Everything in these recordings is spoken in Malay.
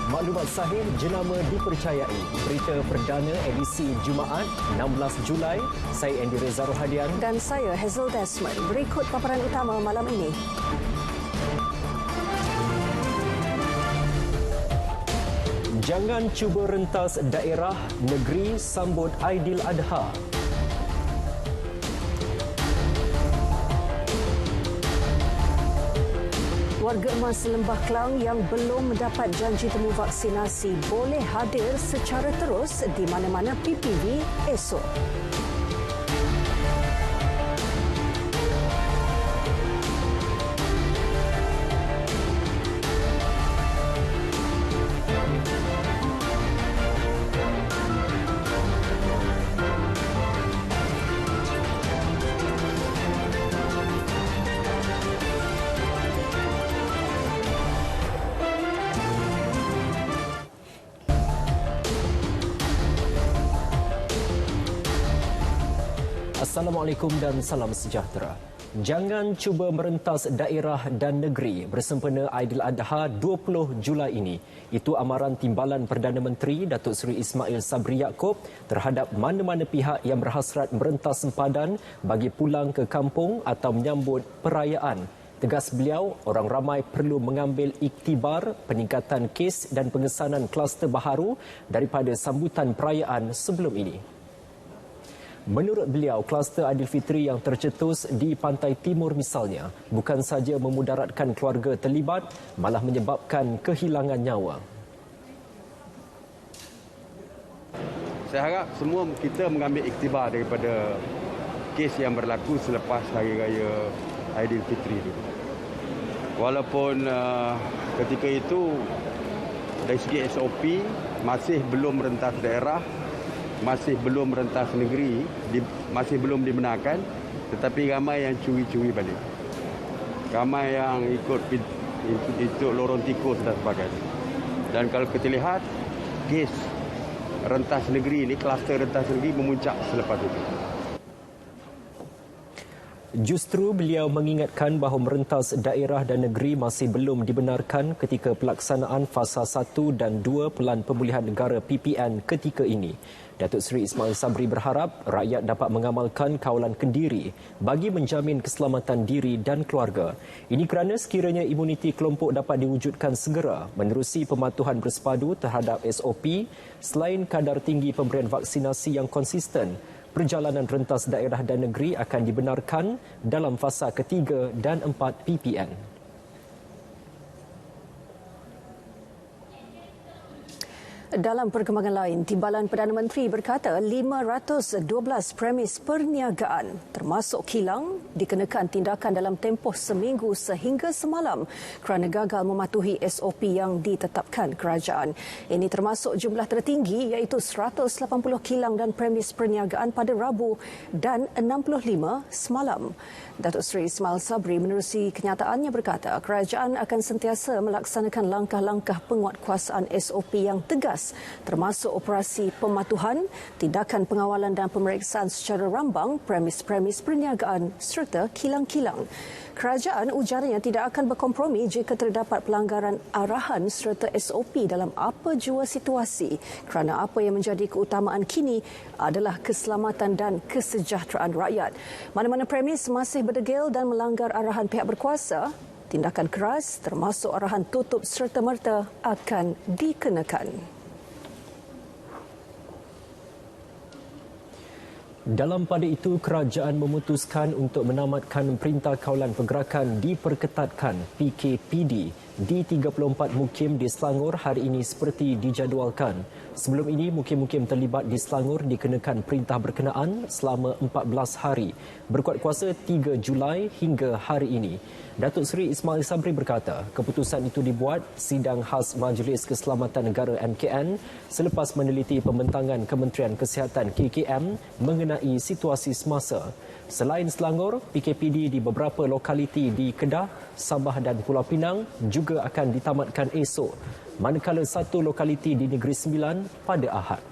Maklumat sahih jenama dipercayai. Berita perdana edisi Jumaat 16 Julai. Saya Andy Reza Rohadian. Dan saya Hazel Desmond. Berikut paparan utama malam ini. Jangan cuba rentas daerah negeri sambut Aidiladha. Warga emas Lembah Kelang yang belum mendapat janji temu vaksinasi boleh hadir secara terus di mana-mana PPV esok. Assalamualaikum dan salam sejahtera. Jangan cuba merentas daerah dan negeri bersempena Aidiladha 20 Julai ini. Itu amaran Timbalan Perdana Menteri Datuk Seri Ismail Sabri Yaakob terhadap mana-mana pihak yang berhasrat merentas sempadan bagi pulang ke kampung atau menyambut perayaan. Tegas beliau, orang ramai perlu mengambil iktibar peningkatan kes dan pengesanan kluster baharu daripada sambutan perayaan sebelum ini. Menurut beliau, kluster Aidilfitri yang tercetus di pantai timur misalnya bukan saja memudaratkan keluarga terlibat, malah menyebabkan kehilangan nyawa. Saya harap semua kita mengambil iktibar daripada kes yang berlaku selepas Hari Raya Aidilfitri itu. Walaupun ketika itu dari segi SOP masih belum rentas daerah, masih belum rentas negeri, masih belum dibenarkan, tetapi ramai yang curi-curi balik. Ramai yang ikut lorong tikus dan sebagainya. Dan kalau kita lihat, kes rentas negeri ini, kluster rentas negeri memuncak selepas itu. Justru beliau mengingatkan bahawa merentas daerah dan negeri masih belum dibenarkan ketika pelaksanaan fasa 1 dan 2 Pelan Pemulihan Negara PPN ketika ini. Datuk Seri Ismail Sabri berharap rakyat dapat mengamalkan kawalan kendiri bagi menjamin keselamatan diri dan keluarga. Ini kerana sekiranya imuniti kelompok dapat diwujudkan segera menerusi pematuhan bersepadu terhadap SOP, selain kadar tinggi pemberian vaksinasi yang konsisten, perjalanan rentas daerah dan negeri akan dibenarkan dalam fasa ketiga dan 4 PPN. Dalam perkembangan lain, Timbalan Perdana Menteri berkata 512 premis perniagaan termasuk kilang dikenakan tindakan dalam tempoh seminggu sehingga semalam kerana gagal mematuhi SOP yang ditetapkan kerajaan. Ini termasuk jumlah tertinggi iaitu 180 kilang dan premis perniagaan pada Rabu dan 65 semalam. Datuk Seri Ismail Sabri menerusi kenyataannya berkata kerajaan akan sentiasa melaksanakan langkah-langkah penguatkuasaan SOP yang tegas termasuk operasi pematuhan, tindakan pengawalan dan pemeriksaan secara rambang premis-premis perniagaan serta kilang-kilang. Kerajaan ujarnya tidak akan berkompromi jika terdapat pelanggaran arahan serta SOP dalam apa jua situasi kerana apa yang menjadi keutamaan kini adalah keselamatan dan kesejahteraan rakyat. Mana-mana premis masih berdegil dan melanggar arahan pihak berkuasa, tindakan keras termasuk arahan tutup serta-merta akan dikenakan. Dalam pada itu, kerajaan memutuskan untuk menamatkan Perintah Kawalan Pergerakan Diperketatkan PKPD di 34 mukim di Selangor hari ini seperti dijadualkan. Sebelum ini, mukim-mukim terlibat di Selangor dikenakan perintah berkenaan selama 14 hari, berkuat kuasa 3 Julai hingga hari ini. Datuk Seri Ismail Sabri berkata, keputusan itu dibuat sidang khas Majlis Keselamatan Negara MKN selepas meneliti pembentangan Kementerian Kesihatan KKM mengenai situasi semasa. Selain Selangor, PKPD di beberapa lokaliti di Kedah, Sabah dan Pulau Pinang juga akan ditamatkan esok, manakala satu lokaliti di Negeri Sembilan pada Ahad.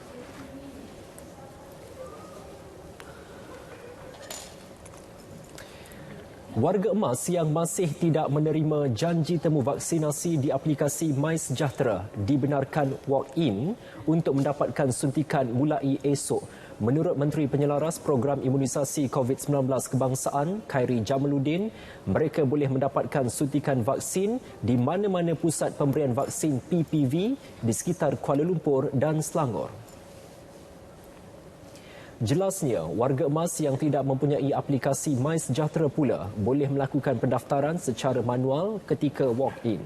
Warga emas yang masih tidak menerima janji temu vaksinasi di aplikasi MySejahtera dibenarkan walk-in untuk mendapatkan suntikan mulai esok. Menurut Menteri Penyelaras Program Imunisasi COVID-19 Kebangsaan, Khairi Jamaluddin, mereka boleh mendapatkan suntikan vaksin di mana-mana pusat pemberian vaksin PPV di sekitar Kuala Lumpur dan Selangor. Jelasnya, warga emas yang tidak mempunyai aplikasi MySejahtera pula boleh melakukan pendaftaran secara manual ketika walk-in.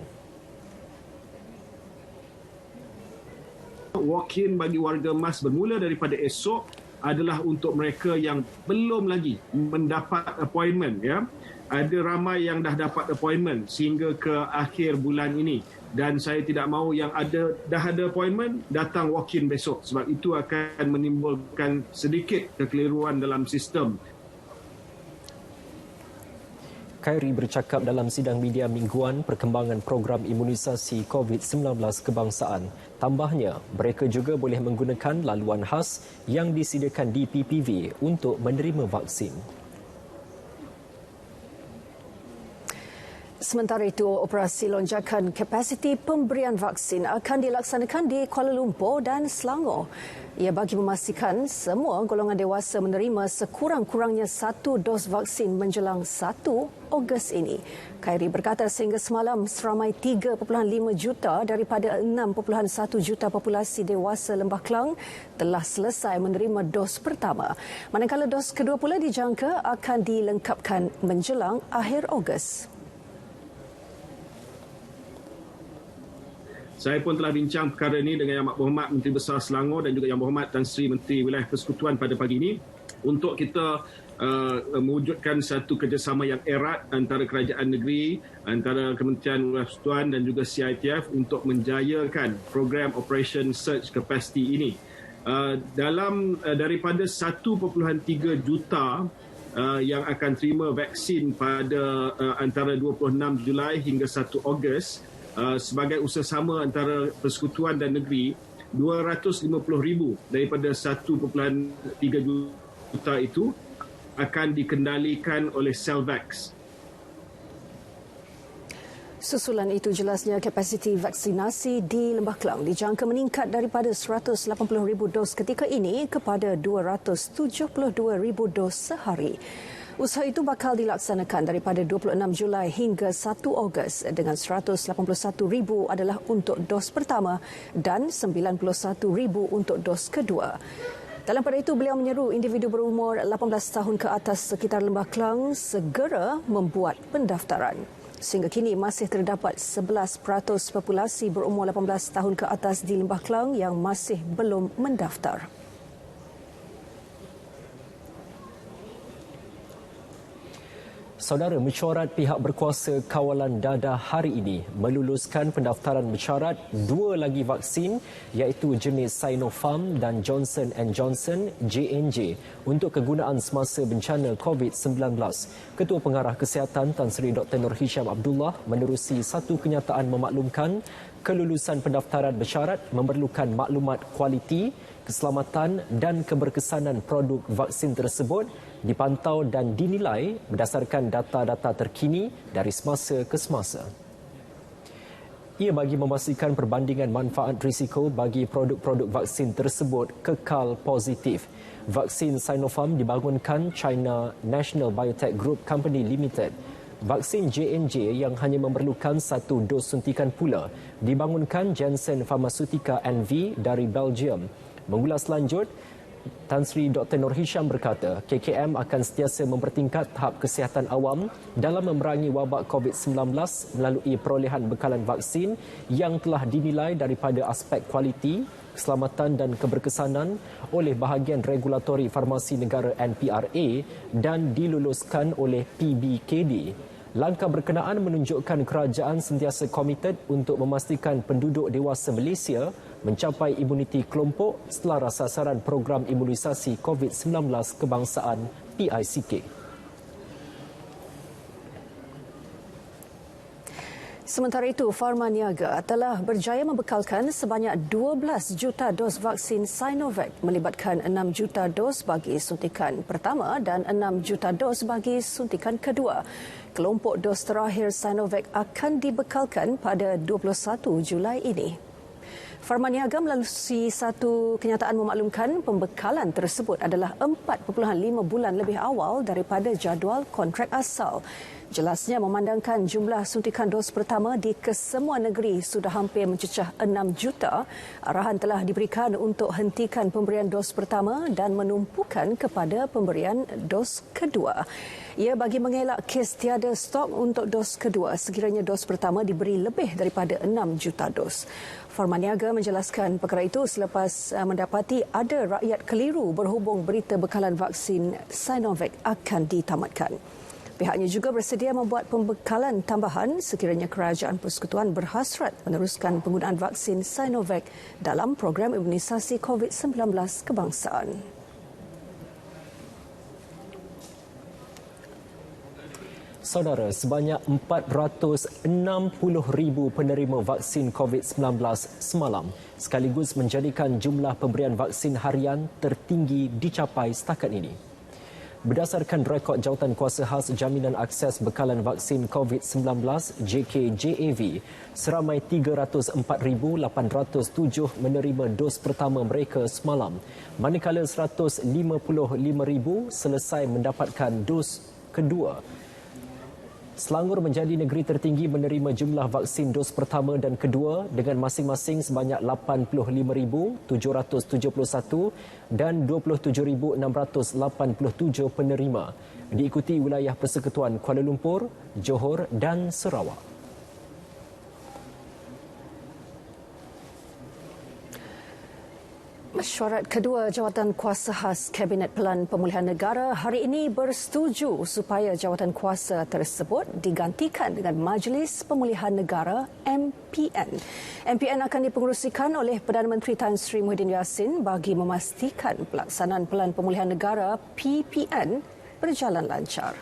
Walk-in bagi warga emas bermula daripada esok adalah untuk mereka yang belum lagi mendapat appointment. Ya. Ada ramai yang dah dapat appointment sehingga ke akhir bulan ini. Dan saya tidak mahu yang dah ada appointment datang walk-in besok sebab itu akan menimbulkan sedikit kekeliruan dalam sistem. Khairi bercakap dalam sidang media mingguan perkembangan program imunisasi COVID-19 kebangsaan. Tambahnya, mereka juga boleh menggunakan laluan khas yang disediakan di PPV untuk menerima vaksin. Sementara itu, operasi lonjakan kapasiti pemberian vaksin akan dilaksanakan di Kuala Lumpur dan Selangor. Ia bagi memastikan semua golongan dewasa menerima sekurang-kurangnya 1 dos vaksin menjelang 1 Ogos ini. Khairi berkata sehingga semalam seramai 3.5 juta daripada 6.1 juta populasi dewasa Lembah Kelang telah selesai menerima dos pertama. Manakala dos kedua pula dijangka akan dilengkapkan menjelang akhir Ogos. Saya pun telah bincang perkara ini dengan Yang Berhormat Menteri Besar Selangor dan juga Yang Berhormat Tan Sri Menteri Wilayah Persekutuan pada pagi ini untuk kita mewujudkan satu kerjasama yang erat antara kerajaan negeri, antara Kementerian Wilayah Persekutuan dan juga CITF untuk menjayakan program Operation Surge Capacity ini. Daripada 1.3 juta yang akan terima vaksin pada antara 26 Julai hingga 1 Ogos, sebagai usaha-sama antara persekutuan dan negeri, 250,000 daripada 1.3 juta itu akan dikendalikan oleh Selvax. Susulan itu jelasnya kapasiti vaksinasi di Lembah Kelang dijangka meningkat daripada 180,000 dos ketika ini kepada 272,000 dos sehari. Usaha itu bakal dilaksanakan daripada 26 Julai hingga 1 Ogos dengan 181,000 adalah untuk dos pertama dan 91,000 untuk dos kedua. Dalam pada itu, beliau menyeru individu berumur 18 tahun ke atas sekitar Lembah Kelang segera membuat pendaftaran. Sehingga kini masih terdapat 11% populasi berumur 18 tahun ke atas di Lembah Kelang yang masih belum mendaftar. Saudara, mesyuarat pihak berkuasa kawalan dadah hari ini meluluskan pendaftaran mesyuarat 2 lagi vaksin iaitu jenis Sinopharm dan Johnson & Johnson J&J untuk kegunaan semasa bencana COVID-19. Ketua Pengarah Kesihatan Tan Sri Dr. Nur Hisham Abdullah menerusi satu kenyataan memaklumkan kelulusan pendaftaran mesyuarat memerlukan maklumat kualiti, keselamatan dan keberkesanan produk vaksin tersebut dipantau dan dinilai berdasarkan data-data terkini dari semasa ke semasa. Ia bagi memastikan perbandingan manfaat risiko bagi produk-produk vaksin tersebut kekal positif. Vaksin Sinopharm dibangunkan China National Biotech Group Company Limited. Vaksin J&J yang hanya memerlukan 1 dos suntikan pula dibangunkan Janssen Pharmaceutica NV dari Belgium. Mengulas lanjut, Tan Sri Dr. Nur Hisham berkata, KKM akan sentiasa mempertingkat tahap kesihatan awam dalam memerangi wabak COVID-19 melalui perolehan bekalan vaksin yang telah dinilai daripada aspek kualiti, keselamatan dan keberkesanan oleh bahagian regulatori farmasi negara NPRA dan diluluskan oleh PBKD. Langkah berkenaan menunjukkan kerajaan sentiasa komited untuk memastikan penduduk dewasa Malaysia mencapai imuniti kelompok setelah sasaran program imunisasi COVID-19 kebangsaan PICK. Sementara itu, Pharma Niaga telah berjaya membekalkan sebanyak 12 juta dos vaksin Sinovac melibatkan 6 juta dos bagi suntikan pertama dan 6 juta dos bagi suntikan kedua. Kelompok dos terakhir Sinovac akan dibekalkan pada 21 Julai ini. Pharma Niaga melalui satu kenyataan memaklumkan pembekalan tersebut adalah 4.5 bulan lebih awal daripada jadual kontrak asal. Jelasnya memandangkan jumlah suntikan dos pertama di kesemua negeri sudah hampir mencecah 6 juta, arahan telah diberikan untuk hentikan pemberian dos pertama dan menumpukan kepada pemberian dos kedua. Ia bagi mengelak kes tiada stok untuk dos kedua sekiranya dos pertama diberi lebih daripada 6 juta dos. Pharma Niaga menjelaskan perkara itu selepas mendapati ada rakyat keliru berhubung berita bekalan vaksin Sinovac akan ditamatkan. Pihaknya juga bersedia membuat pembekalan tambahan sekiranya Kerajaan Persekutuan berhasrat meneruskan penggunaan vaksin Sinovac dalam program imunisasi COVID-19 kebangsaan. Saudara, sebanyak 460,000 penerima vaksin COVID-19 semalam sekaligus menjadikan jumlah pemberian vaksin harian tertinggi dicapai setakat ini. Berdasarkan rekod Jawatankuasa Khas Jaminan Akses Bekalan Vaksin COVID-19 JKJAV, seramai 304,807 menerima dos pertama mereka semalam, manakala 155,000 selesai mendapatkan dos kedua. Selangor menjadi negeri tertinggi menerima jumlah vaksin dos pertama dan kedua dengan masing-masing sebanyak 85,771 dan 27,687 penerima. Diikuti wilayah Persekutuan Kuala Lumpur, Johor dan Sarawak. Mesyuarat kedua Jawatankuasa Khas Kabinet Pelan Pemulihan Negara hari ini bersetuju supaya jawatankuasa tersebut digantikan dengan Majlis Pemulihan Negara MPN. MPN akan dipengerusikan oleh Perdana Menteri Tan Sri Muhyiddin Yassin bagi memastikan pelaksanaan Pelan Pemulihan Negara PPN berjalan lancar.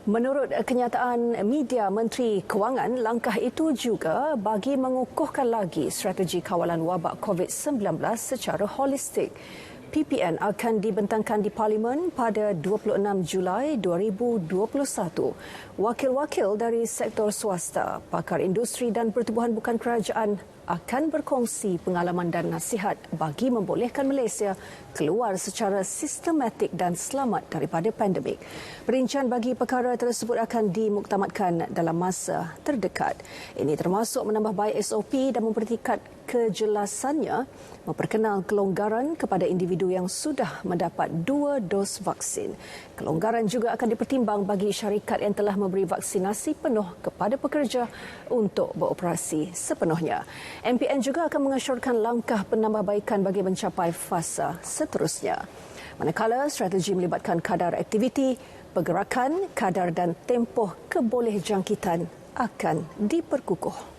Menurut kenyataan media Menteri Kewangan, langkah itu juga bagi mengukuhkan lagi strategi kawalan wabak COVID-19 secara holistik. PPN akan dibentangkan di Parlimen pada 26 Julai 2021. Wakil-wakil dari sektor swasta, pakar industri dan pertubuhan bukan kerajaan akan berkongsi pengalaman dan nasihat bagi membolehkan Malaysia keluar secara sistematik dan selamat daripada pandemik. Perincian bagi perkara tersebut akan dimuktamadkan dalam masa terdekat. Ini termasuk menambah baik SOP dan mempertingkat kejelasannya, memperkenal kelonggaran kepada individu yang sudah mendapat 2 dos vaksin. Kelonggaran juga akan dipertimbang bagi syarikat yang telah memberi vaksinasi penuh kepada pekerja untuk beroperasi sepenuhnya. MPN juga akan mengesyorkan langkah penambahbaikan bagi mencapai fasa seterusnya. Manakala strategi melibatkan kadar aktiviti, pergerakan, kadar dan tempoh kebolehjangkitan akan diperkukuh.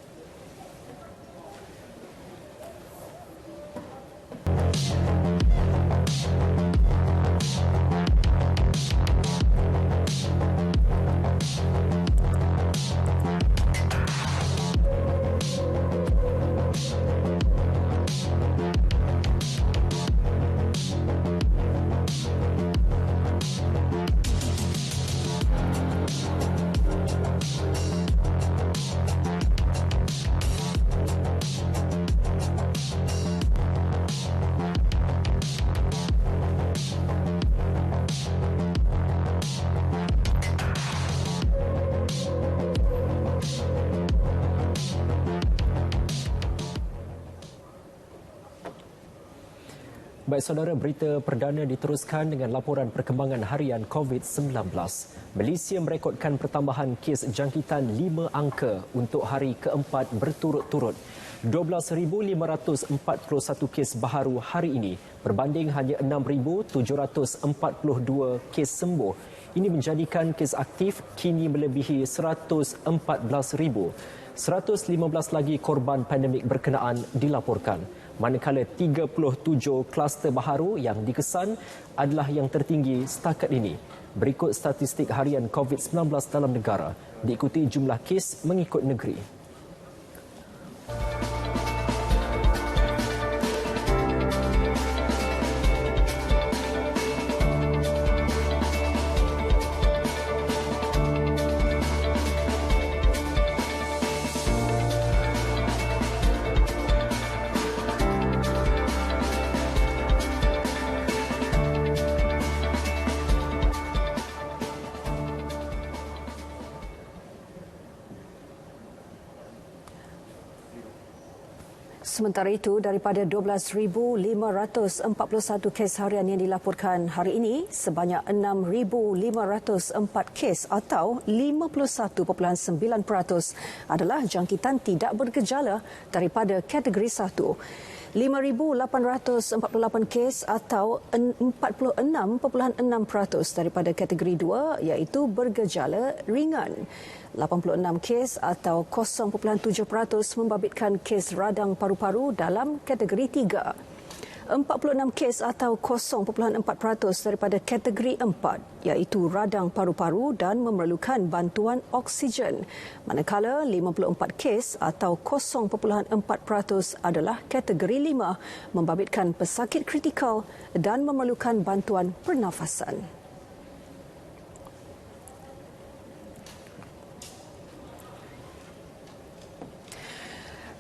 Baik saudara, berita perdana diteruskan dengan laporan perkembangan harian COVID-19. Malaysia merekodkan pertambahan kes jangkitan 5 angka untuk hari keempat berturut-turut. 12,541 kes baharu hari ini berbanding hanya 6,742 kes sembuh. Ini menjadikan kes aktif kini melebihi 114,000. 115 lagi korban pandemik berkenaan dilaporkan. Manakala 37 kluster baharu yang dikesan adalah yang tertinggi setakat ini. Berikut statistik harian COVID-19 dalam negara, diikuti jumlah kes mengikut negeri. Sementara itu, daripada 12,541 kes harian yang dilaporkan hari ini, sebanyak 6,504 kes atau 51.9% adalah jangkitan tidak bergejala daripada kategori 1. 5,848 kes atau 46.6% daripada kategori 2 iaitu bergejala ringan. 86 kes atau 0.7% membabitkan kes radang paru-paru dalam kategori 3. 46 kes atau 0.4% daripada kategori 4 iaitu radang paru-paru dan memerlukan bantuan oksigen. Manakala 54 kes atau 0.4% adalah kategori 5 membabitkan pesakit kritikal dan memerlukan bantuan pernafasan.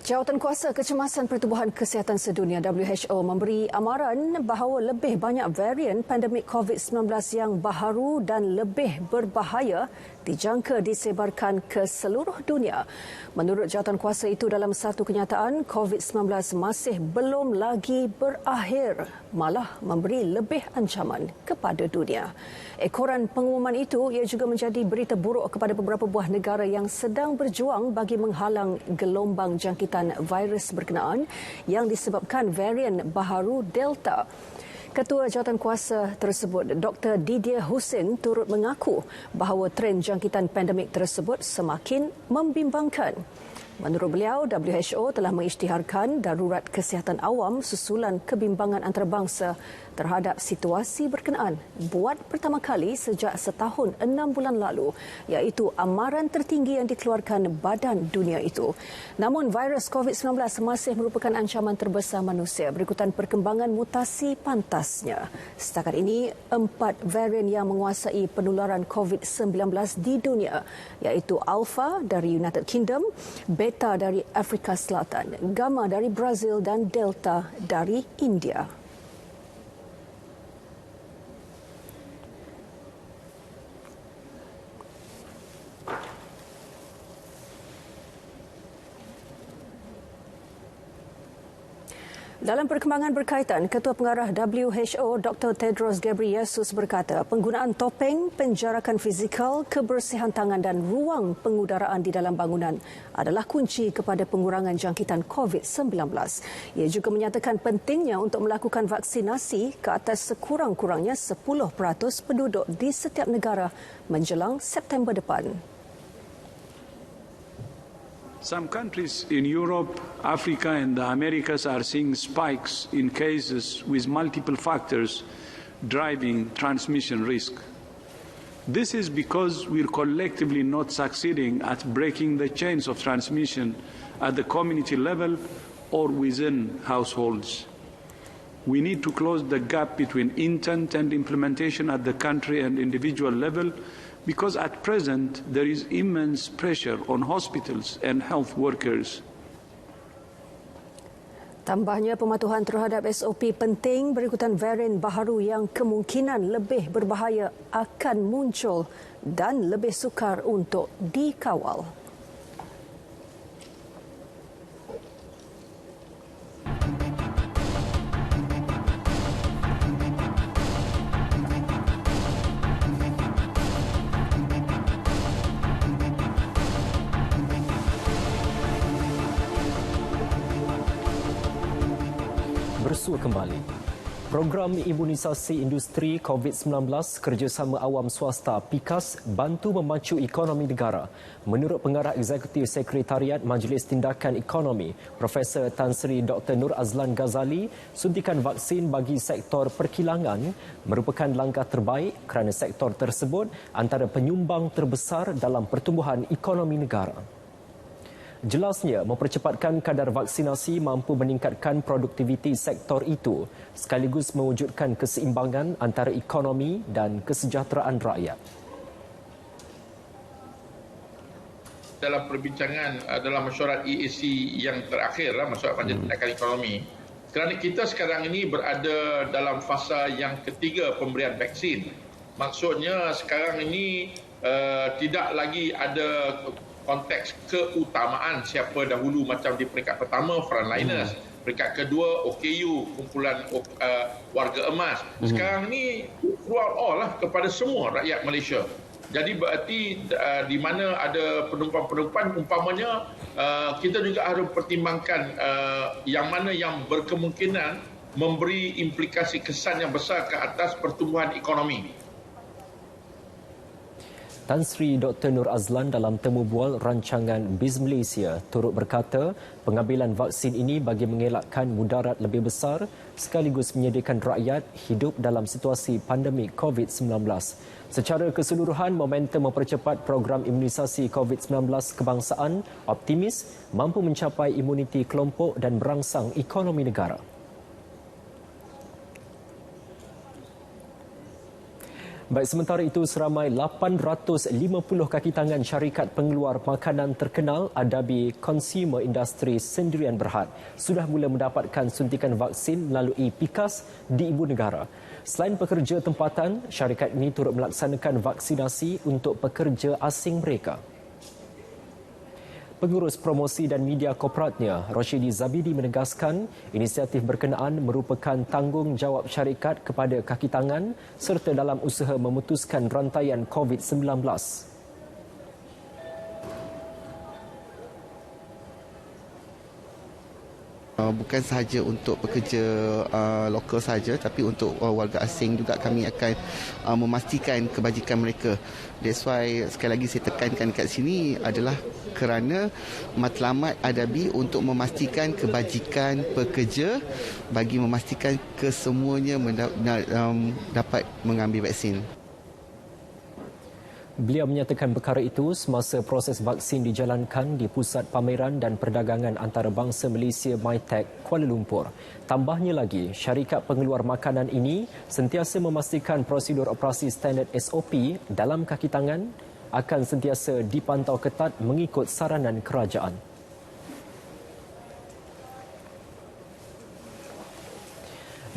Jawatankuasa Kecemasan Pertubuhan Kesihatan Sedunia WHO memberi amaran bahawa lebih banyak varian pandemik COVID-19 yang baharu dan lebih berbahaya dijangka disebarkan ke seluruh dunia. Menurut jawatankuasa itu, dalam satu kenyataan, COVID-19 masih belum lagi berakhir, malah memberi lebih ancaman kepada dunia. Ekoran pengumuman itu ia juga menjadi berita buruk kepada beberapa buah negara yang sedang berjuang bagi menghalang gelombang jangkitan virus berkenaan yang disebabkan varian baharu Delta. Ketua Jawatankuasa tersebut, Dr. Didier Hussein, turut mengaku bahawa tren jangkitan pandemik tersebut semakin membimbangkan. Menurut beliau, WHO telah mengisytiharkan darurat kesihatan awam susulan kebimbangan antarabangsa terhadap situasi berkenaan buat pertama kali sejak setahun 6 bulan lalu, iaitu amaran tertinggi yang dikeluarkan Badan Dunia itu. Namun virus COVID-19 masih merupakan ancaman terbesar manusia berikutan perkembangan mutasi pantasnya. Setakat ini, 4 varian yang menguasai penularan COVID-19 di dunia, iaitu Alpha dari United Kingdom, Beta dari Afrika Selatan, Gamma dari Brazil dan Delta dari India. Dalam perkembangan berkaitan, Ketua Pengarah WHO Dr. Tedros Ghebreyesus berkata penggunaan topeng, penjarakan fizikal, kebersihan tangan dan ruang pengudaraan di dalam bangunan adalah kunci kepada pengurangan jangkitan COVID-19. Ia juga menyatakan pentingnya untuk melakukan vaksinasi ke atas sekurang-kurangnya 10% penduduk di setiap negara menjelang September depan. Some countries in Europe, Africa and the Americas are seeing spikes in cases with multiple factors driving transmission risk. This is because we're collectively not succeeding at breaking the chains of transmission at the community level or within households. We need to close the gap between intent and implementation at the country and individual level, because at present there is immense pressure on hospitals and health workers. Tambahnya, pematuhan terhadap SOP penting berikutan varian baharu yang kemungkinan lebih berbahaya akan muncul dan lebih sukar untuk dikawal. Bersua kembali. Program imunisasi industri COVID-19 kerjasama awam swasta PIKAS bantu memacu ekonomi negara. Menurut Pengarah Eksekutif Sekretariat Majlis Tindakan Ekonomi, Profesor Tan Sri Dr. Nur Azlan Ghazali, suntikan vaksin bagi sektor perkilangan merupakan langkah terbaik kerana sektor tersebut antara penyumbang terbesar dalam pertumbuhan ekonomi negara. Jelasnya, mempercepatkan kadar vaksinasi mampu meningkatkan produktiviti sektor itu sekaligus mewujudkan keseimbangan antara ekonomi dan kesejahteraan rakyat. Dalam perbincangan dalam mesyuarat EAC yang terakhir, mesyuarat Majlis Tindakan Ekonomi, kerana kita sekarang ini berada dalam fasa yang ketiga pemberian vaksin. Maksudnya sekarang ini tidak lagi ada konteks keutamaan siapa dahulu macam di peringkat pertama frontliners, peringkat kedua OKU, kumpulan warga emas. Sekarang ni throughout all lah kepada semua rakyat Malaysia. Jadi berarti di mana ada penumpang-penumpang umpamanya kita juga harus pertimbangkan yang mana yang berkemungkinan memberi implikasi kesan yang besar ke atas pertumbuhan ekonomi. Tan Sri Dr. Nur Azlan dalam temu bual rancangan BIS Malaysia turut berkata pengambilan vaksin ini bagi mengelakkan mudarat lebih besar sekaligus menyediakan rakyat hidup dalam situasi pandemik COVID-19. Secara keseluruhan, momentum mempercepat program imunisasi COVID-19 kebangsaan optimis mampu mencapai imuniti kelompok dan merangsang ekonomi negara. Baik, sementara itu seramai 850 kaki tangan syarikat pengeluar makanan terkenal Adabi Consumer Industry Sendirian Berhad sudah mula mendapatkan suntikan vaksin melalui PIKAS di ibu negara. Selain pekerja tempatan, syarikat ini turut melaksanakan vaksinasi untuk pekerja asing mereka. Pengurus promosi dan media korporatnya, Roshidi Zabidi menegaskan inisiatif berkenaan merupakan tanggungjawab syarikat kepada kaki tangan serta dalam usaha memutuskan rantaian COVID-19. Bukan sahaja untuk pekerja lokal sahaja, tapi untuk warga asing juga kami akan memastikan kebajikan mereka. That's why sekali lagi saya tekankan kat sini adalah kerana matlamat Adabi untuk memastikan kebajikan pekerja bagi memastikan kesemuanya dapat mengambil vaksin. Beliau menyatakan perkara itu semasa proses vaksin dijalankan di Pusat Pameran dan Perdagangan Antarabangsa Malaysia MITEC Kuala Lumpur. Tambahnya lagi, syarikat pengeluar makanan ini sentiasa memastikan prosedur operasi standard SOP dalam kaki tangan akan sentiasa dipantau ketat mengikut saranan kerajaan.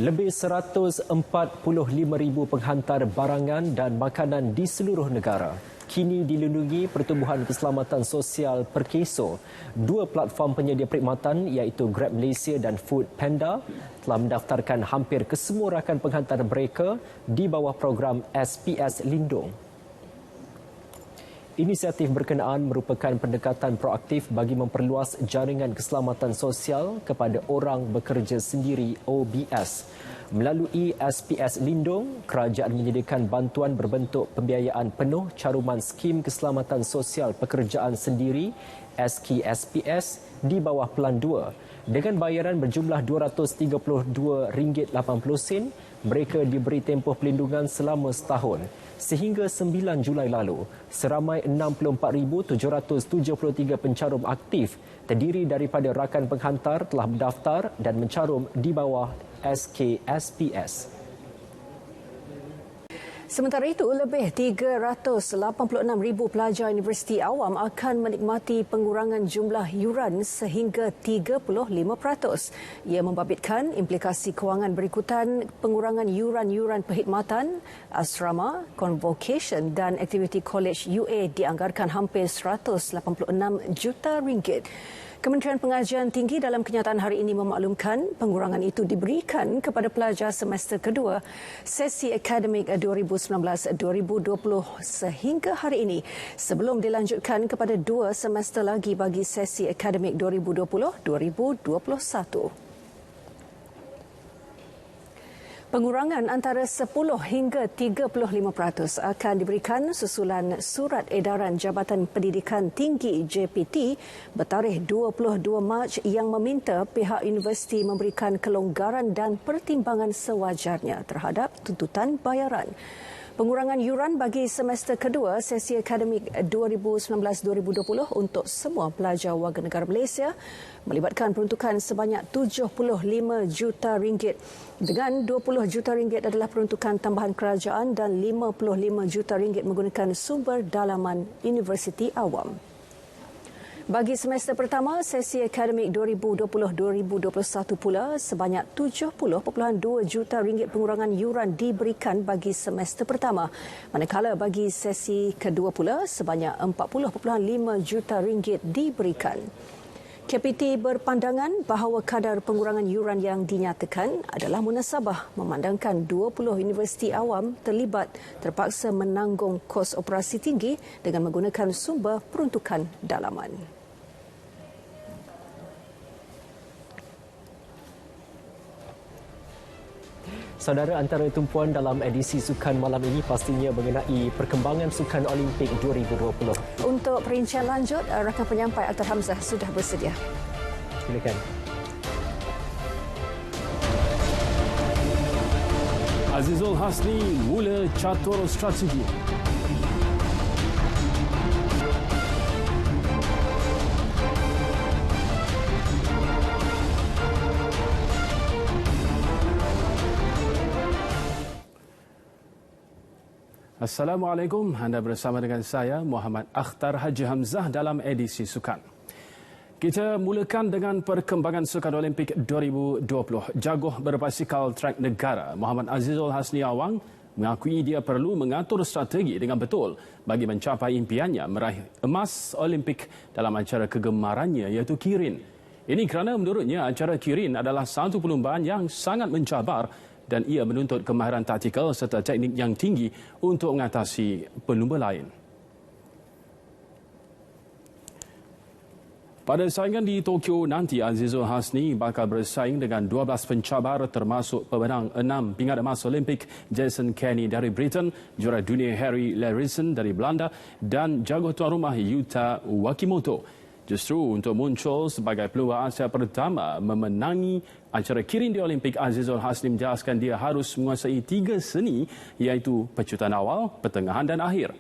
Lebih 145,000 penghantar barangan dan makanan di seluruh negara kini dilindungi Pertubuhan Keselamatan Sosial Perkeso. Dua platform penyedia perkhidmatan iaitu Grab Malaysia dan Food Panda telah mendaftarkan hampir kesemua rakan penghantar mereka di bawah program SPS Lindung. Inisiatif berkenaan merupakan pendekatan proaktif bagi memperluas jaringan keselamatan sosial kepada orang bekerja sendiri OBS. Melalui SPS Lindung, kerajaan menyediakan bantuan berbentuk pembiayaan penuh caruman Skim Keselamatan Sosial Pekerjaan Sendiri SKSPS di bawah Pelan 2. Dengan bayaran berjumlah RM232.80, mereka diberi tempoh pelindungan selama setahun. Sehingga 9 Julai lalu, seramai 64,773 pencarum aktif terdiri daripada rakan penghantar telah mendaftar dan mencarum di bawah SKSPS. Sementara itu, lebih 386,000 pelajar universiti awam akan menikmati pengurangan jumlah yuran sehingga 35%. Ia membabitkan implikasi kewangan berikutan pengurangan yuran-yuran perkhidmatan, asrama, convocation dan aktiviti college UA dianggarkan hampir 186 juta ringgit. Kementerian Pengajian Tinggi dalam kenyataan hari ini memaklumkan pengurangan itu diberikan kepada pelajar semester kedua sesi akademik 2019-2020 sehingga hari ini sebelum dilanjutkan kepada 2 semester lagi bagi sesi akademik 2020-2021. Pengurangan antara 10 hingga 35% akan diberikan susulan Surat Edaran Jabatan Pendidikan Tinggi JPT bertarikh 22 Mac yang meminta pihak universiti memberikan kelonggaran dan pertimbangan sewajarnya terhadap tuntutan bayaran. Pengurangan yuran bagi semester kedua sesi akademik 2019-2020 untuk semua pelajar warga negara Malaysia melibatkan peruntukan sebanyak RM75 juta. Dengan RM20 juta adalah peruntukan tambahan kerajaan dan RM55 juta menggunakan sumber dalaman Universiti Awam. Bagi semester pertama, sesi akademik 2020-2021 pula, sebanyak RM70.2 juta pengurangan yuran diberikan bagi semester pertama. Manakala bagi sesi kedua pula, sebanyak RM40.5 juta diberikan. KPT berpandangan bahawa kadar pengurangan yuran yang dinyatakan adalah munasabah memandangkan 20 universiti awam terpaksa menanggung kos operasi tinggi dengan menggunakan sumber peruntukan dalaman. Saudara, antara tumpuan dalam edisi sukan malam ini pastinya mengenai perkembangan Sukan Olimpik 2020. Untuk perincian lanjut, rakan penyampai Akhtar Hamzah sudah bersedia. Silakan. Azizul Hasni mula catur strategi. Assalamualaikum, anda bersama dengan saya Muhammad Akhtar Haji Hamzah dalam edisi Sukan. Kita mulakan dengan perkembangan Sukan Olimpik 2020. Jaguh berbasikal trek negara Muhammad Azizul Hasni Awang mengakui dia perlu mengatur strategi dengan betul bagi mencapai impiannya meraih emas Olimpik dalam acara kegemarannya iaitu Kirin. Ini kerana menurutnya acara Kirin adalah satu perlombaan yang sangat mencabar dan ia menuntut kemahiran taktikal serta teknik yang tinggi untuk mengatasi pelumba lain. Pada saingan di Tokyo nanti, Azizul Hasni bakal bersaing dengan 12 pencabar termasuk pemenang 6 pingat emas Olimpik Jason Kenny dari Britain, juara dunia Harry Larison dari Belanda dan jaguh tuan rumah Yuta Wakimoto. Justru untuk muncul sebagai peluang Asia pertama memenangi acara Kirin di Olimpik, Azizul Hasni menjelaskan dia harus menguasai 3 seni iaitu pecutan awal, pertengahan dan akhir.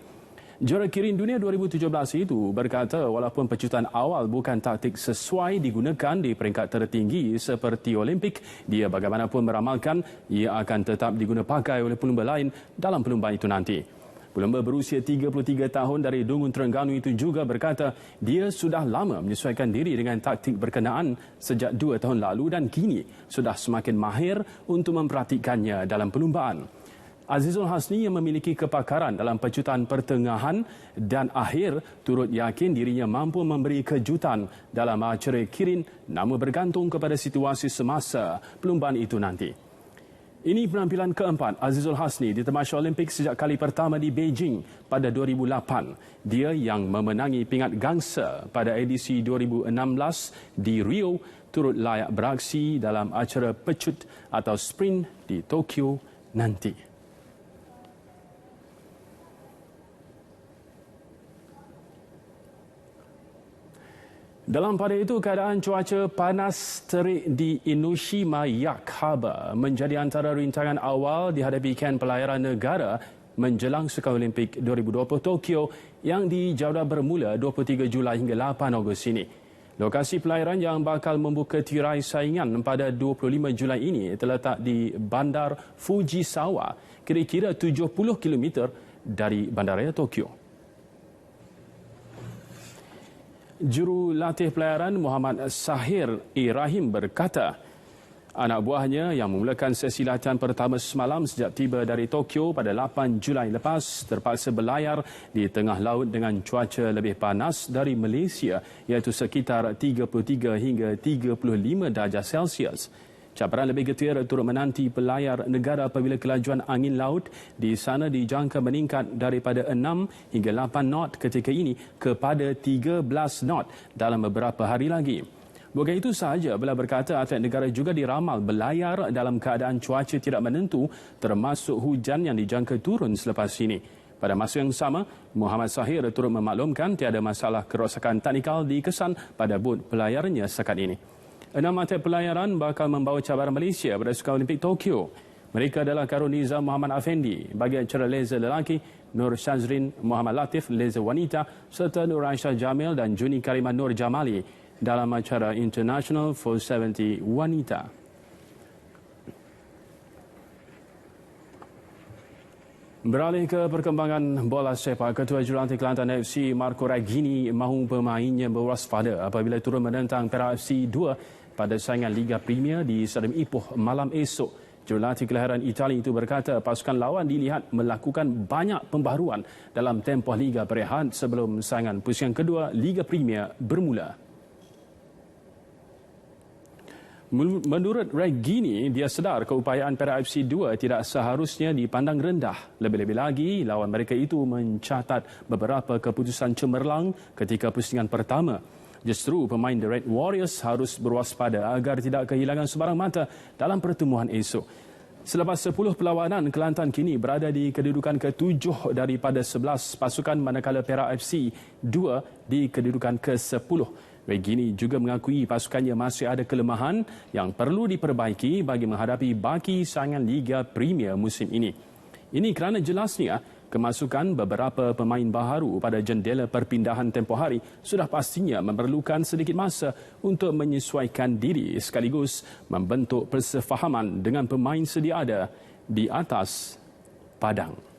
Juara Kirin Dunia 2017 itu berkata walaupun pecutan awal bukan taktik sesuai digunakan di peringkat tertinggi seperti Olimpik, dia bagaimanapun meramalkan ia akan tetap diguna pakai oleh pelumba lain dalam perlombaan itu nanti. Pelumba berusia 33 tahun dari Dungun Terengganu itu juga berkata dia sudah lama menyesuaikan diri dengan taktik berkenaan sejak 2 tahun lalu dan kini sudah semakin mahir untuk memperhatikannya dalam perlombaan. Azizul Hasni yang memiliki kepakaran dalam pecutan pertengahan dan akhir turut yakin dirinya mampu memberi kejutan dalam acara Kirin, namun bergantung kepada situasi semasa perlombaan itu nanti. Ini penampilan keempat Azizul Hasni di Tamasya Olimpik sejak kali pertama di Beijing pada 2008. Dia yang memenangi pingat gangsa pada edisi 2016 di Rio turut layak beraksi dalam acara pecut atau sprint di Tokyo nanti. Dalam pada itu, keadaan cuaca panas terik di Enoshima Yacht Harbour menjadi antara rintangan awal dihadapi ken pelayaran negara menjelang Sukan Olimpik 2020 Tokyo yang dijadual bermula 23 Julai hingga 8 Ogos ini. Lokasi pelayaran yang bakal membuka tirai saingan pada 25 Julai ini terletak di Bandar Fujisawa, kira-kira 70 km dari Bandaraya Tokyo. Jurulatih pelayaran Muhammad Sahir Rahim berkata, anak buahnya yang memulakan sesi latihan pertama semalam sejak tiba dari Tokyo pada 8 Julai lepas terpaksa berlayar di tengah laut dengan cuaca lebih panas dari Malaysia iaitu sekitar 33 hingga 35 darjah Celsius. Cabaran lebih getir turut menanti pelayar negara apabila kelajuan angin laut di sana dijangka meningkat daripada 6 hingga 8 knot ketika ini kepada 13 knot dalam beberapa hari lagi. Bukan itu sahaja, Bella berkata atlet negara juga diramal berlayar dalam keadaan cuaca tidak menentu termasuk hujan yang dijangka turun selepas ini. Pada masa yang sama, Muhammad Sahir turut memaklumkan tiada masalah kerosakan teknikal dikesan pada bot pelayarnya setakat ini. 6 atlet pelayaran bakal membawa cabaran Malaysia pada Sukan Olimpik Tokyo. Mereka adalah Karuniza Muhammad Afendi bagi acara laser lelaki, Nur Shazrin Muhammad Latif laser wanita serta Nur Aisyah Jamil dan Juni Karimah Nur Jamali dalam acara International 470 wanita. Beralih ke perkembangan bola sepak, Ketua Jurulatih Kelantan FC Marco Raghini mahu pemainnya berwaspada apabila turun menentang Perak FC 2 pada saingan Liga Premier di Stadium Ipoh malam esok. Jurulatih kelahiran Itali itu berkata pasukan lawan dilihat melakukan banyak pembaharuan dalam tempoh Liga Berehat sebelum saingan pusingan kedua Liga Premier bermula. Menurut Raghini, dia sedar keupayaan Perak FC 2 tidak seharusnya dipandang rendah. Lebih-lebih lagi, lawan mereka itu mencatat beberapa keputusan cemerlang ketika pusingan pertama. Justru pemain The Red Warriors harus berwaspada agar tidak kehilangan sebarang mata dalam pertemuan esok. Selepas 10 perlawanan, Kelantan kini berada di kedudukan ke-7 daripada 11 pasukan manakala Perak FC 2 di kedudukan ke-10. Raghini juga mengakui pasukannya masih ada kelemahan yang perlu diperbaiki bagi menghadapi baki saingan Liga Premier musim ini. Ini kerana jelasnya kemasukan beberapa pemain baharu pada jendela perpindahan tempoh hari sudah pastinya memerlukan sedikit masa untuk menyesuaikan diri sekaligus membentuk persefahaman dengan pemain sedia ada di atas padang.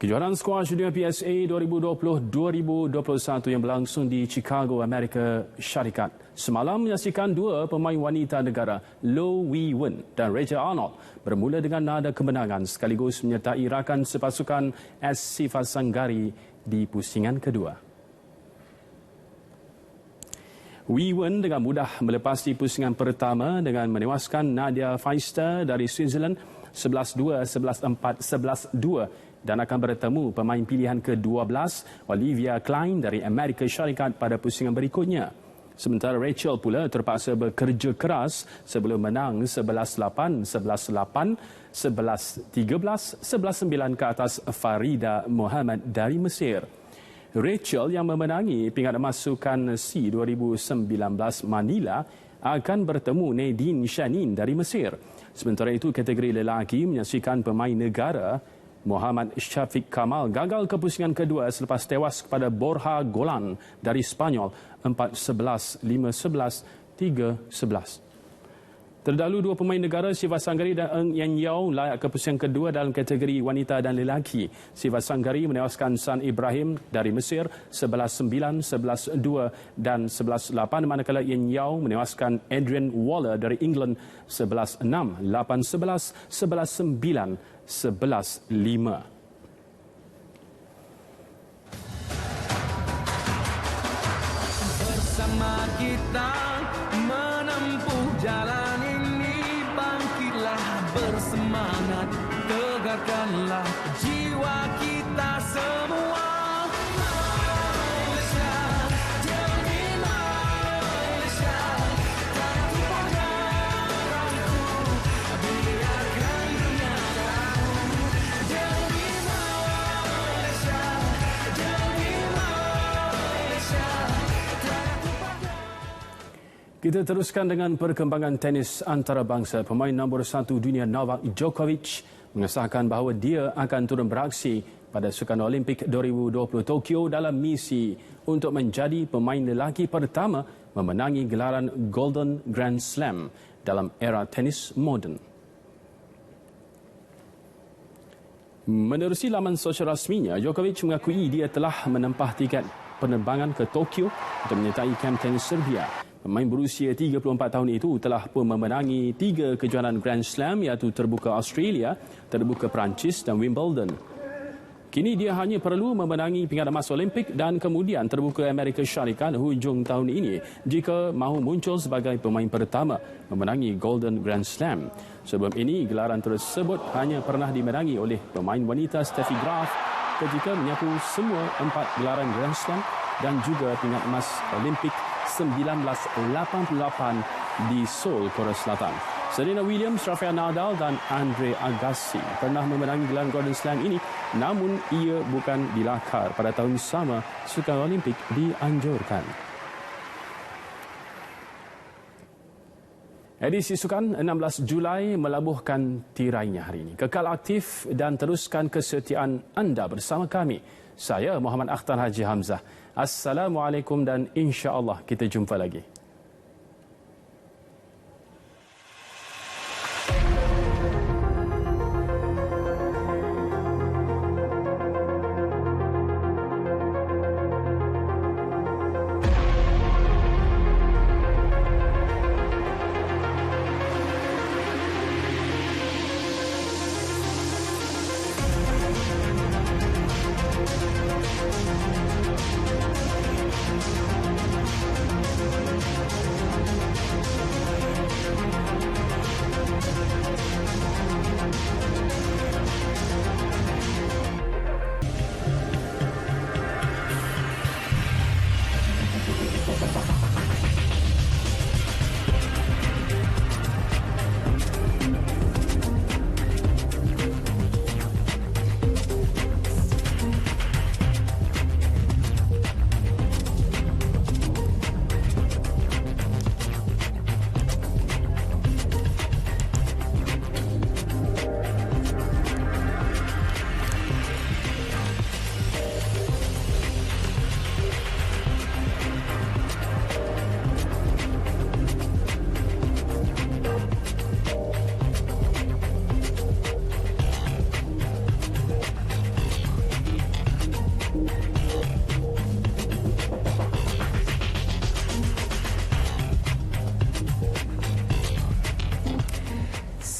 Kejuaraan skuash dunia PSA 2020-2021 yang berlangsung di Chicago, Amerika Syarikat semalam menyaksikan dua pemain wanita negara, Loh Wee Wen dan Rachel Arnold, bermula dengan nada kemenangan sekaligus menyertai rakan sepasukan S. Sivasanggari di pusingan kedua. Wee Wen dengan mudah melepasi pusingan pertama dengan menewaskan Nadia Feister dari Switzerland 11-2, 11-4, 11-2 dan akan bertemu pemain pilihan ke-12 Olivia Klein dari Amerika Syarikat pada pusingan berikutnya. Sementara Rachel pula terpaksa bekerja keras sebelum menang 11-8, 11-8, 11-13, 11-9 ke atas Farida Muhammad dari Mesir. Rachel yang memenangi pingat emas Sukan C 2019 Manila akan bertemu Nadine Shanin dari Mesir. Sementara itu, kategori lelaki menyaksikan pemain negara Muhammad Syafiq Kamal gagal ke pusingan kedua selepas tewas kepada Borja Golan dari Spanyol 4-11, 5-11, 3-11. Terdahulu dua pemain negara Sivasanggari dan Eng Yan Yao layak ke pusingan kedua dalam kategori wanita dan lelaki. Sivasanggari menewaskan San Ibrahim dari Mesir 11-9, 11-2 dan 11-8 manakala Yan Yao menewaskan Adrian Waller dari England 11-6, 8-11, 11-9, 11-5. Bersama kita menempuh jalan ini, bangkitlah bersemangat, tegarkanlah jiwa kita semua. Malaysia, demi Malaysia, satu padaku, biarkan dunia tahu. Demi Malaysia, demi Malaysia. Kita teruskan dengan perkembangan tenis antarabangsa. Pemain nombor 1 dunia Novak Djokovic mengesahkan bahawa dia akan turun beraksi pada Sukan Olimpik 2020 Tokyo dalam misi untuk menjadi pemain lelaki pertama memenangi gelaran Golden Grand Slam dalam era tenis moden. Menerusi laman sosial rasminya, Djokovic mengakui dia telah menempah tiket penerbangan ke Tokyo untuk menyertai kamp tenis Serbia. Pemain berusia 34 tahun itu telah pun memenangi 3 kejuaraan Grand Slam iaitu terbuka Australia, terbuka Perancis dan Wimbledon. Kini dia hanya perlu memenangi pingat emas Olimpik dan kemudian terbuka Amerika Syarikat hujung tahun ini jika mahu muncul sebagai pemain pertama memenangi Golden Grand Slam. Sebelum ini, gelaran tersebut hanya pernah dimenangi oleh pemain wanita Steffi Graf seketika menyapu semua 4 gelaran Grand Slam dan juga pingat emas Olimpik 1988 di Seoul, Korea Selatan. Serena Williams, Rafael Nadal dan Andre Agassi pernah memenangi gelaran Grand Slam ini, namun ia bukan dilakar pada tahun sama Sukan Olimpik dianjurkan. Edisi Sukan 16 Julai melabuhkan tirainya hari ini. Kekal aktif dan teruskan kesetiaan anda bersama kami. Saya Muhammad Akhtar Haji Hamzah. Assalamualaikum dan insya-Allah kita jumpa lagi.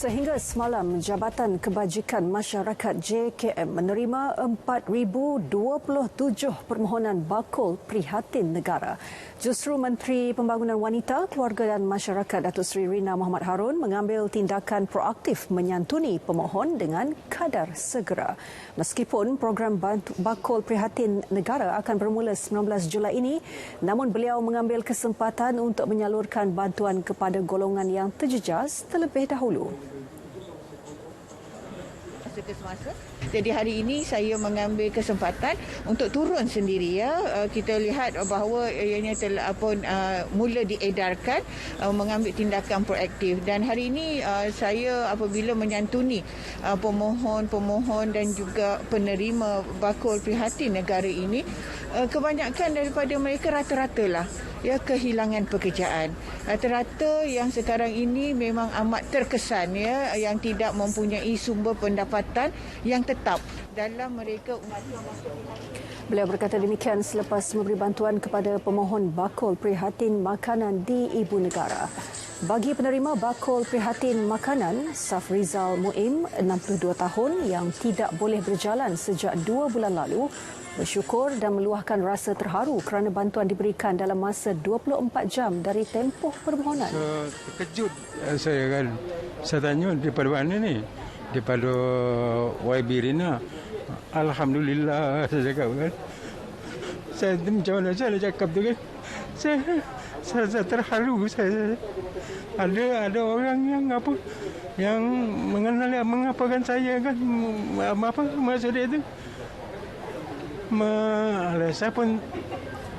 Sehingga semalam, Jabatan Kebajikan Masyarakat JKM menerima 4,027 permohonan bakul prihatin negara. Justru Menteri Pembangunan Wanita, Keluarga dan Masyarakat Datuk Seri Rina Muhammad Harun mengambil tindakan proaktif menyantuni pemohon dengan kadar segera. Meskipun program bakul prihatin negara akan bermula 19 Julai ini, namun beliau mengambil kesempatan untuk menyalurkan bantuan kepada golongan yang terjejas terlebih dahulu. Semasa. Jadi hari ini saya mengambil kesempatan untuk turun sendiri ya. Kita lihat bahawa ianya telah mula diedarkan, mengambil tindakan proaktif, dan hari ini saya apabila menyantuni pemohon dan juga penerima bakul prihatin negara ini, kebanyakan daripada mereka rata-rata lah ya kehilangan pekerjaan. Rata-rata yang sekarang ini memang amat terkesan ya, yang tidak mempunyai sumber pendapatan yang tetap dalam mereka. Beliau berkata demikian selepas memberi bantuan kepada pemohon bakul prihatin makanan di Ibu Negara. Bagi penerima bakul prihatin makanan, Safrizal Muim, 62 tahun yang tidak boleh berjalan sejak 2 bulan lalu, bersyukur dan meluahkan rasa terharu kerana bantuan diberikan dalam masa 24 jam dari tempoh permohonan. Terkejut saya kan. Saya tanya daripada mana ni? Daripada YB Rina. Alhamdulillah saya cakap kan. Saya macam mana saya nak cakap tu kan. Saya terharu. Saya ada orang yang mengenal mengapakan saya kan. Apa maksud dia tu? Saya pun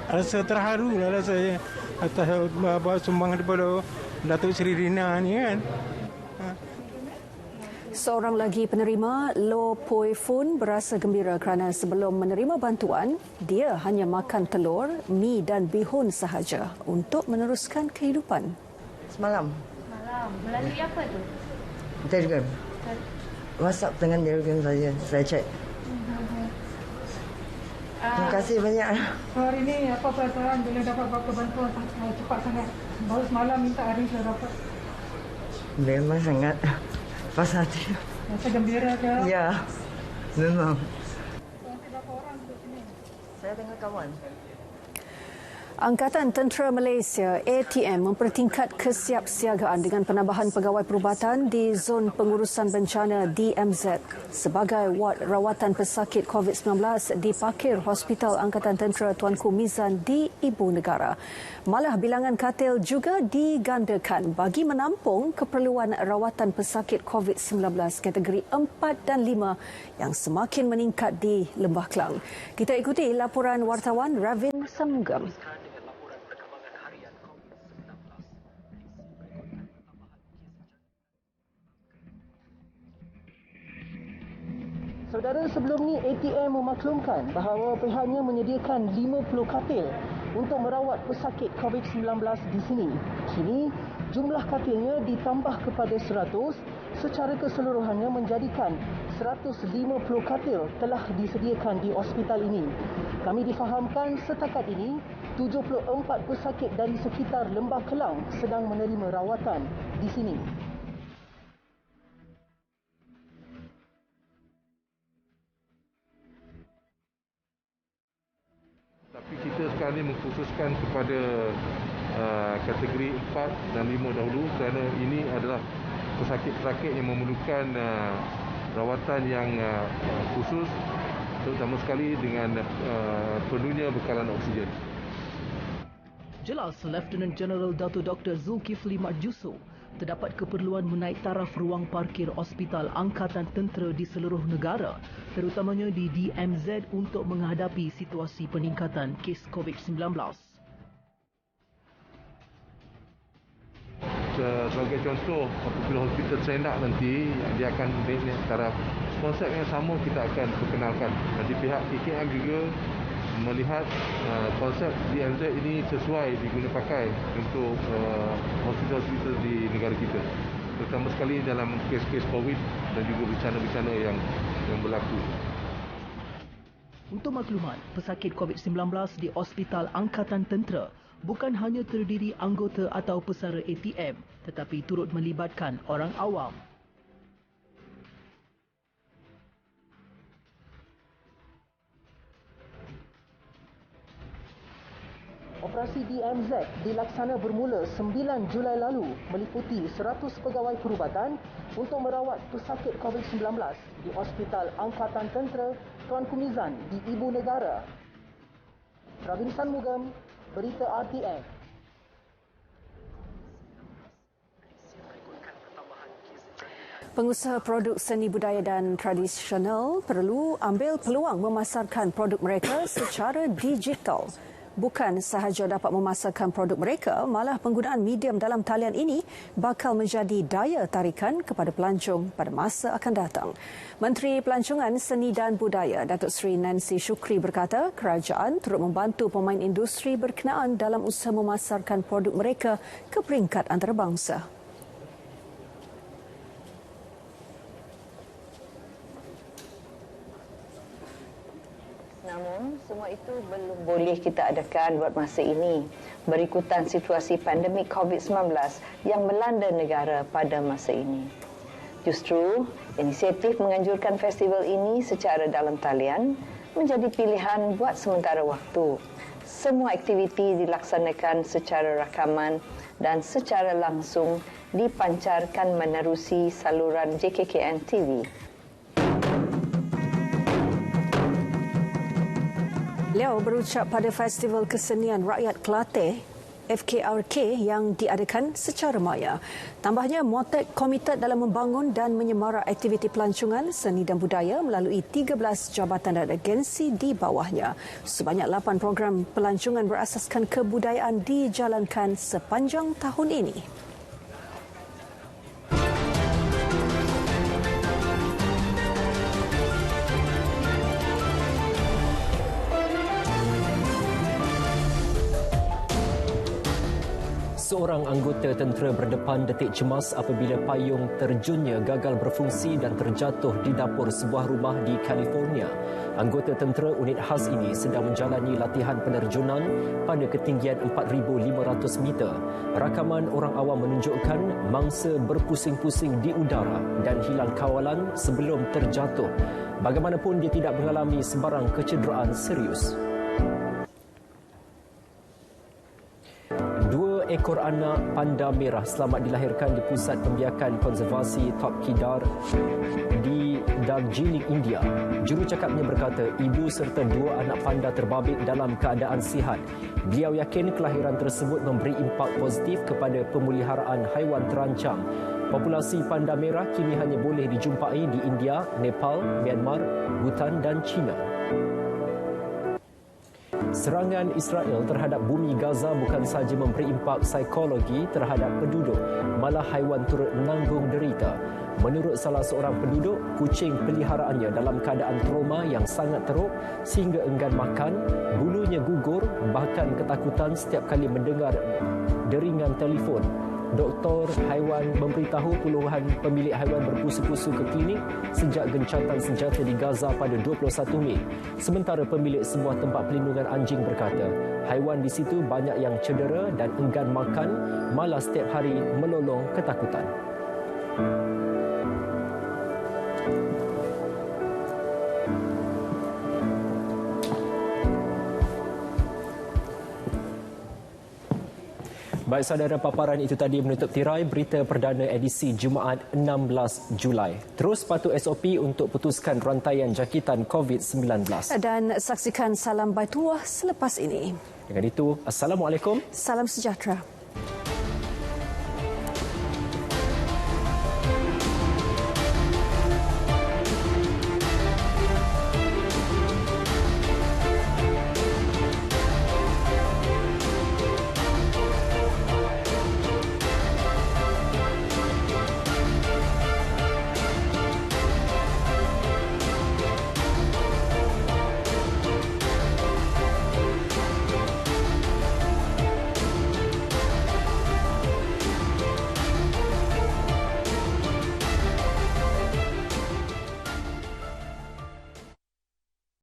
rasa terharu lah saya atas sumbangan daripada Datuk Seri Rina ni kan. Seorang lagi penerima, Lo Poi Fun, berasa gembira kerana sebelum menerima bantuan, dia hanya makan telur, mi dan bihun sahaja untuk meneruskan kehidupan. Semalam. Melalui apa tu? Telegram. WhatsApp dengan Telegram saja. Saya cek. Terima kasih banyak. Hari ini apa perasaan bila dapat bantuan cepat sangat? Baru semalam minta hari sudah dapat. Memang sangat pas hati. Rasa gembira ke? Ya, memang. Saya dengan kawan. Angkatan Tentera Malaysia ATM mempertingkat kesiapsiagaan dengan penambahan pegawai perubatan di Zon Pengurusan Bencana DMZ sebagai wad rawatan pesakit COVID-19 di Parkir Hospital Angkatan Tentera Tuanku Mizan di Ibu Negara. Malah bilangan katil juga digandakan bagi menampung keperluan rawatan pesakit COVID-19 kategori 4 dan 5 yang semakin meningkat di Lembah Kelang. Kita ikuti laporan wartawan Ravin Samugam. Saudara, sebelum ni ATM memaklumkan bahawa pihaknya menyediakan 50 katil untuk merawat pesakit COVID-19 di sini. Kini, jumlah katilnya ditambah kepada 100 secara keseluruhannya menjadikan 150 katil telah disediakan di hospital ini. Kami difahamkan setakat ini, 74 pesakit dari sekitar Lembah Kelang sedang menerima rawatan di sini. Tapi kita sekarang ini mengkhususkan kepada kategori 4 dan 5 dahulu kerana ini adalah pesakit-pesakit yang memerlukan rawatan yang khusus, terutama sekali dengan perlunya bekalan oksigen. Jelas Lieutenant General Dato' Dr. Zulkifli Marjuso terdapat keperluan menaik taraf ruang parkir hospital Angkatan Tentera di seluruh negara, terutamanya di DMZ untuk menghadapi situasi peningkatan kes COVID-19. Sebagai contoh, apabila hospital terendah nanti, dia akan naik taraf. Konsep yang sama kita akan perkenalkan. Nanti pihak KKM juga melihat konsep DMZ ini sesuai diguna pakai untuk hospital-hospital di negara kita, terutama sekali dalam kes-kes COVID dan juga bencana-bencana yang berlaku. Untuk makluman, pesakit COVID-19 di Hospital Angkatan Tentera bukan hanya terdiri anggota atau pesara ATM, tetapi turut melibatkan orang awam. Operasi DMZ dilaksana bermula 9 Julai lalu meliputi 100 pegawai perubatan untuk merawat pesakit COVID-19 di Hospital Angkatan Tentera Tuanku Mizan di Ibu Negara. Ravin Samugam, Berita RTM. Pengusaha produk seni budaya dan tradisional perlu ambil peluang memasarkan produk mereka secara digital. Bukan sahaja dapat memasarkan produk mereka, malah penggunaan medium dalam talian ini bakal menjadi daya tarikan kepada pelancong pada masa akan datang. Menteri Pelancongan Seni dan Budaya Datuk Seri Nancy Shukri berkata kerajaan turut membantu pemain industri berkenaan dalam usaha memasarkan produk mereka ke peringkat antarabangsa. Namun, semua itu belum boleh kita adakan buat masa ini berikutan situasi pandemik COVID-19 yang melanda negara pada masa ini. Justru, inisiatif menganjurkan festival ini secara dalam talian menjadi pilihan buat sementara waktu. Semua aktiviti dilaksanakan secara rakaman dan secara langsung dipancarkan menerusi saluran JKKN TV. Beliau berucap pada Festival Kesenian Rakyat Kelateh FKRK yang diadakan secara maya. Tambahnya, Motek komited dalam membangun dan menyemarak aktiviti pelancongan, seni dan budaya melalui 13 jabatan dan agensi di bawahnya. Sebanyak 8 program pelancongan berasaskan kebudayaan dijalankan sepanjang tahun ini. Seorang anggota tentera berdepan detik cemas apabila payung terjunnya gagal berfungsi dan terjatuh di dapur sebuah rumah di California. Anggota tentera unit khas ini sedang menjalani latihan penerjunan pada ketinggian 4,500 meter. Rakaman orang awam menunjukkan mangsa berpusing-pusing di udara dan hilang kawalan sebelum terjatuh. Bagaimanapun, dia tidak mengalami sebarang kecederaan serius. ekor anak panda merah selamat dilahirkan di Pusat Pembiakan Konservasi Top Kidar di Darjeeling, India. Jurucakapnya berkata ibu serta 2 anak panda terbabit dalam keadaan sihat. Beliau yakin kelahiran tersebut memberi impak positif kepada pemeliharaan haiwan terancam. Populasi panda merah kini hanya boleh dijumpai di India, Nepal, Myanmar, Bhutan dan China. Serangan Israel terhadap bumi Gaza bukan sahaja memberi impak psikologi terhadap penduduk, malah haiwan turut menanggung derita. Menurut salah seorang penduduk, kucing peliharaannya dalam keadaan trauma yang sangat teruk sehingga enggan makan, bulunya gugur, bahkan ketakutan setiap kali mendengar deringan telefon. Doktor haiwan memberitahu puluhan pemilik haiwan berpusu-pusu ke klinik sejak gencatan senjata di Gaza pada 21 Mei. Sementara pemilik sebuah tempat pelindungan anjing berkata, haiwan di situ banyak yang cedera dan enggan makan, malah setiap hari melolong ketakutan. Baik saudara, paparan itu tadi menutup tirai berita perdana edisi Jumaat 16 Julai. Terus patuh SOP untuk putuskan rantaian jangkitan COVID-19. Dan saksikan Salam Baituah selepas ini. Dengan itu, Assalamualaikum. Salam sejahtera.